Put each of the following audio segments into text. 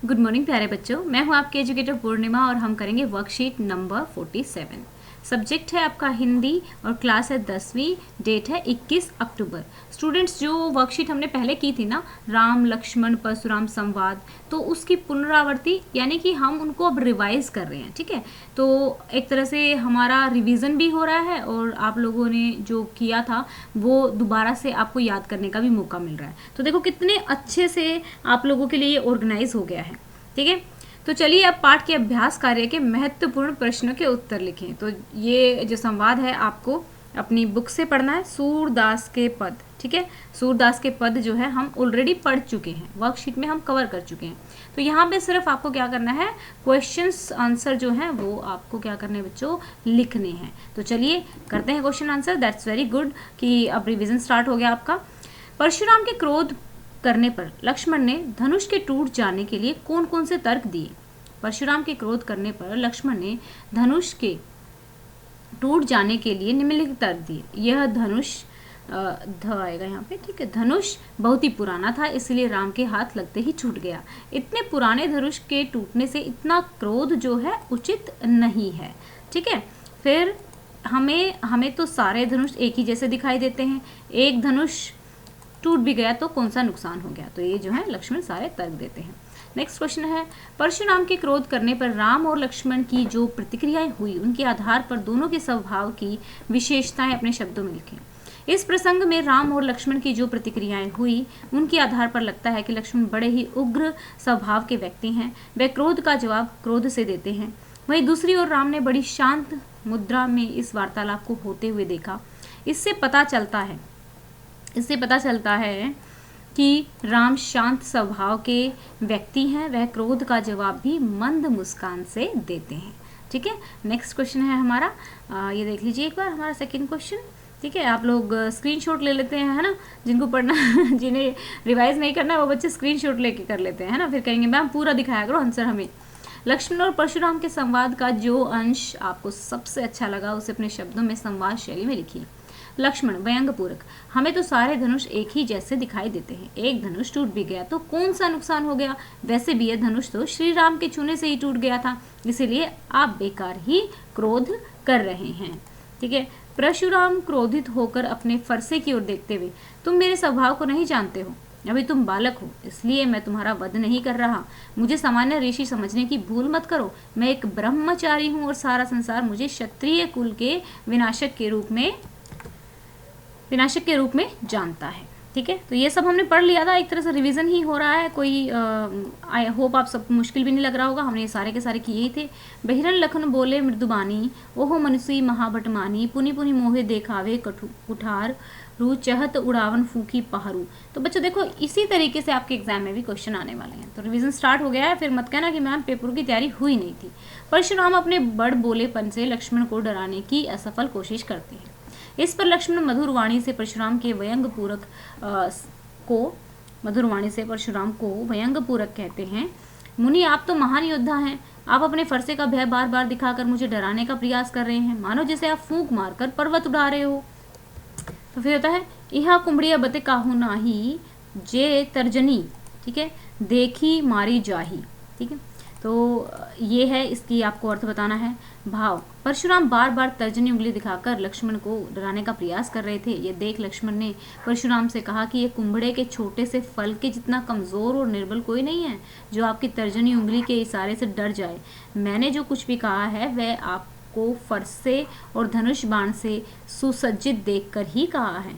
Good morning प्यारे बच्चों, मैं हूं आपके एजुकेटर पूर्णिमा और हम करेंगे वर्कशीट नंबर 47। सब्जेक्ट है आपका हिंदी और क्लास है 10वीं। डेट है 21 अक्टूबर। स्टूडेंट्स, जो वर्कशीट हमने पहले की थी ना, राम लक्ष्मण परशुराम संवाद, तो उसकी पुनरावृत्ति यानी कि हम उनको अब रिवाइज कर रहे हैं। ठीक है, तो एक तरह से हमारा रिवीजन भी हो रहा है और आप लोगों ने जो किया था वो दोबारा से आपको याद करने का भी मौका मिल रहा है। तो देखो कितने अच्छे से आप लोगों के लिए ऑर्गेनाइज हो गया है। ठीक है, तो चलिए अब पाठ के अभ्यास कार्य के महत्वपूर्ण प्रश्नों के उत्तर लिखें। तो ये जो संवाद है आपको अपनी बुक से पढ़ना है, सूरदास के पद। ठीक है, सूरदास के पद जो है हम ऑलरेडी पढ़ चुके हैं, वर्कशीट में हम कवर कर चुके हैं। तो यहाँ पे सिर्फ आपको क्या करना है, क्वेश्चंस आंसर जो है वो आपको क्या करने हैं बच्चों, लिखने हैं। तो चलिए करते हैं question answer. That's very good कि अब रिविजन स्टार्ट हो गया आपका। परशुराम के क्रोध करने पर लक्ष्मण ने धनुष के टूट जाने के लिए कौन कौन से तर्क दिए। परशुराम के क्रोध करने पर लक्ष्मण ने धनुष के टूट जाने के लिए निम्नलिखित तर्क दिए। यह धनुष ध आएगा यहाँ पे। ठीक है, धनुष बहुत ही पुराना था, इसलिए राम के हाथ लगते ही छूट गया। इतने पुराने धनुष के टूटने से इतना क्रोध जो है उचित नहीं है। ठीक है, फिर हमें तो सारे धनुष एक ही जैसे दिखाई देते हैं, एक धनुष टूट भी गया तो कौन सा नुकसान हो गया। तो ये जो है लक्ष्मण सारे तर्क देते हैं। नेक्स्ट क्वेश्चन है, परशुराम के क्रोध करने पर राम और लक्ष्मण की जो प्रतिक्रियाएं हुई उनके आधार पर दोनों के स्वभाव की विशेषताएं अपने शब्दों में लिखें। इस प्रसंग में राम और लक्ष्मण की जो प्रतिक्रियाएं हुई उनके आधार पर लगता है कि लक्ष्मण बड़े ही उग्र स्वभाव के व्यक्ति हैं। वे क्रोध का जवाब क्रोध से देते हैं। वहीं दूसरी ओर राम ने बड़ी शांत मुद्रा में इस वार्तालाप को होते हुए देखा। इससे पता चलता है कि राम शांत स्वभाव के व्यक्ति हैं। वह क्रोध का जवाब भी मंद मुस्कान से देते हैं। ठीक है, नेक्स्ट क्वेश्चन है हमारा, ये देख लीजिए एक बार हमारा सेकंड क्वेश्चन। ठीक है, आप लोग स्क्रीनशॉट ले लेते हैं, है ना, जिनको पढ़ना जिन्हें रिवाइज नहीं करना है वो बच्चे स्क्रीनशॉट लेके कर लेते हैं, है ना, फिर कहेंगे मैम पूरा दिखाया करो आंसर हमें। लक्ष्मण और परशुराम के संवाद का जो अंश आपको सबसे अच्छा लगा उसे अपने शब्दों में संवाद शैली में लिखिए। लक्ष्मण व्यंग पूरक, हमें तो सारे धनुष एक ही जैसे दिखाई देते हैं। एक धनुष टूट भी गया तो कौन सा नुकसान हो गया, वैसे भी यह धनुष तो श्री राम के छूने से ही टूट गया था, इसीलिए आप बेकार ही क्रोध कर रहे हैं। ठीक है, परशुराम क्रोधित होकर अपने फरसे की ओर देखते हुए, तुम मेरे स्वभाव को नहीं जानते हो, अभी तुम बालक हो, इसलिए मैं तुम्हारा वध नहीं कर रहा। मुझे सामान्य ऋषि समझने की भूल मत करो। मैं एक ब्रह्मचारी हूँ और सारा संसार मुझे क्षत्रिय कुल के विनाशक के रूप में जानता है। ठीक है, तो ये सब हमने पढ़ लिया था, एक तरह से रिवीजन ही हो रहा है। कोई आई होप आप सबको मुश्किल भी नहीं लग रहा होगा, हमने ये सारे के सारे किए ही थे। बहिरन लखन बोले मृदुबानी, ओहो मनुष्य महाबटमानी, पुनि पुनि मोहे देखावे कुठार रू चहत उड़ावन फूकी पहरू। तो बच्चों देखो इसी तरीके से आपके एग्जाम में भी क्वेश्चन आने वाले हैं। तो रिवीजन स्टार्ट हो गया है, फिर मत कहना कि मैम पेपर की तैयारी हुई नहीं थी। परशुराम अपने बड़ बोलेपन से लक्ष्मण को डराने की असफल कोशिश करते हैं। इस पर लक्ष्मण मधुर वाणी से परशुराम को व्यंग पूरक कहते हैं। मुनि, आप तो महान योद्धा हैं, आप अपने फरसे का भय बार बार दिखाकर मुझे डराने का प्रयास कर रहे हैं, मानो जैसे आप फूंक मारकर पर्वत उड़ा रहे हो। तो फिर होता है, इहा कुंबड़िया बते काहू नाही जे तर्जनी। ठीक है, देखी मारी जाही। ठीक है, तो ये है, इसकी आपको अर्थ बताना है। भाव, परशुराम बार बार तर्जनी उंगली दिखाकर लक्ष्मण को डराने का प्रयास कर रहे थे। ये देख लक्ष्मण ने परशुराम से कहा कि ये कुंबड़े के छोटे से फल के जितना कमजोर और निर्बल कोई नहीं है जो आपकी तर्जनी उंगली के इशारे से डर जाए। मैंने जो कुछ भी कहा है वह आपको फरसे और धनुष बाण से सुसज्जित देखकर ही कहा है।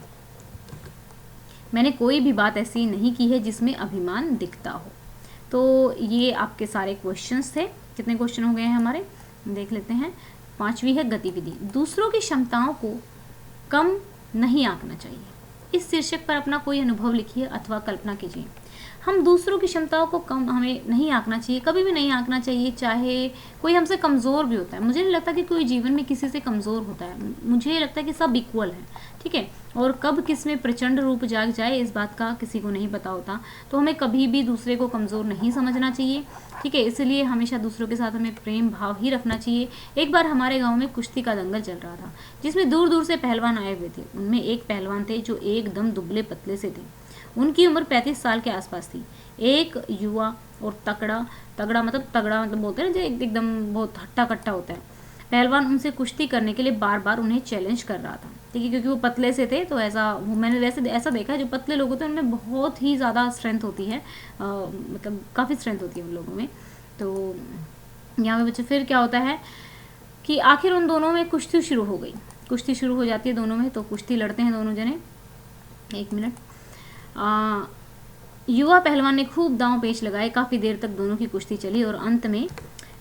मैंने कोई भी बात ऐसी नहीं की है जिसमें अभिमान दिखता हो। तो ये आपके सारे क्वेश्चंस थे। कितने क्वेश्चन हो गए हैं हमारे, देख लेते हैं। 5वीं है गतिविधि, दूसरों की क्षमताओं को कम नहीं आंकना चाहिए। इस शीर्षक पर अपना कोई अनुभव लिखिए अथवा कल्पना कीजिए। हम दूसरों की क्षमताओं को कम हमें नहीं आंकना चाहिए, कभी भी नहीं आंकना चाहिए, चाहे कोई हमसे कमज़ोर भी होता है। मुझे नहीं लगता कि कोई जीवन में किसी से कमज़ोर होता है, मुझे लगता है कि सब इक्वल है। ठीक है, और कब किस में प्रचंड रूप जाग जाए इस बात का किसी को नहीं पता होता। तो हमें कभी भी दूसरे को कमज़ोर नहीं समझना चाहिए। ठीक है, इसलिए हमेशा दूसरों के साथ हमें प्रेम भाव ही रखना चाहिए। एक बार हमारे गांव में कुश्ती का दंगल चल रहा था जिसमें दूर दूर से पहलवान आए हुए थे। उनमें एक पहलवान थे जो एकदम दुबले पतले से थे। उनकी उम्र 35 साल के आसपास थी। एक युवा और तगड़ा तगड़ा मतलब बोलते हैं ना, जो एकदम बहुत हट्टा कट्टा होता है। पहलवान उनसे कुश्ती करने के लिए बार बार उन्हें चैलेंज कर रहा था, ठीक है, क्योंकि वो पतले से थे, तो ऐसा मैंने वैसे ऐसा देखा है, जो पतले लोग होते हैं उनमें बहुत ही ज़्यादा स्ट्रेंथ होती है, मतलब काफ़ी स्ट्रेंथ होती है उन लोगों में। तो यहाँ पे बच्चे फिर क्या होता है कि आखिर उन दोनों में कुश्ती शुरू हो गई, कुश्ती शुरू हो जाती है दोनों में, तो कुश्ती लड़ते हैं दोनों जने। एक मिनट। युवा पहलवान ने खूब दांव पेच लगाए, काफ़ी देर तक दोनों की कुश्ती चली और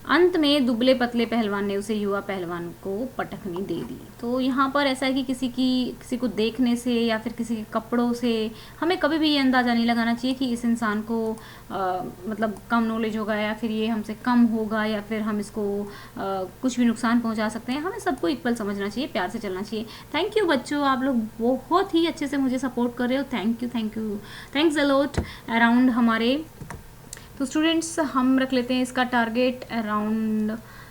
अंत में दुबले पतले पहलवान ने उसे युवा पहलवान को पटकनी दे दी। तो यहाँ पर ऐसा है कि किसी को देखने से या फिर किसी के कपड़ों से हमें कभी भी ये अंदाज़ा नहीं लगाना चाहिए कि इस इंसान को मतलब कम नॉलेज होगा, या फिर ये हमसे कम होगा, या फिर हम इसको कुछ भी नुकसान पहुँचा सकते हैं। हमें सबको इक्वल समझना चाहिए, प्यार से चलना चाहिए। थैंक यू बच्चों, आप लोग बहुत ही अच्छे से मुझे सपोर्ट कर रहे हो। Thank you, thanks a lot around हमारे। तो स्टूडेंट्स हम रख लेते हैं इसका टारगेट अराउंड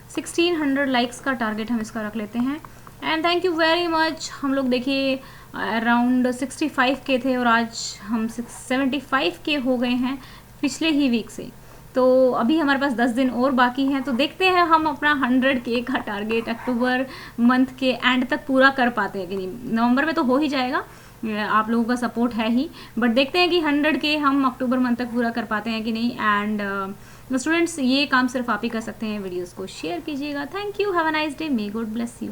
1600 लाइक्स का टारगेट हम इसका रख लेते हैं। And thank you very much. हम लोग देखिए अराउंड 65 के थे और आज हम 75 के हो गए हैं पिछले ही वीक से। तो अभी हमारे पास 10 दिन और बाकी हैं, तो देखते हैं हम अपना 100K का टारगेट अक्टूबर मंथ के एंड तक पूरा कर पाते हैं कि नहीं। नवंबर में तो हो ही जाएगा, आप लोगों का सपोर्ट है ही, बट देखते हैं कि 100K हम अक्टूबर मंथ तक पूरा कर पाते हैं कि नहीं। एंड स्टूडेंट्स ये काम सिर्फ आप ही कर सकते हैं, वीडियोस को शेयर कीजिएगा। Thank you, have a nice day, may God bless you.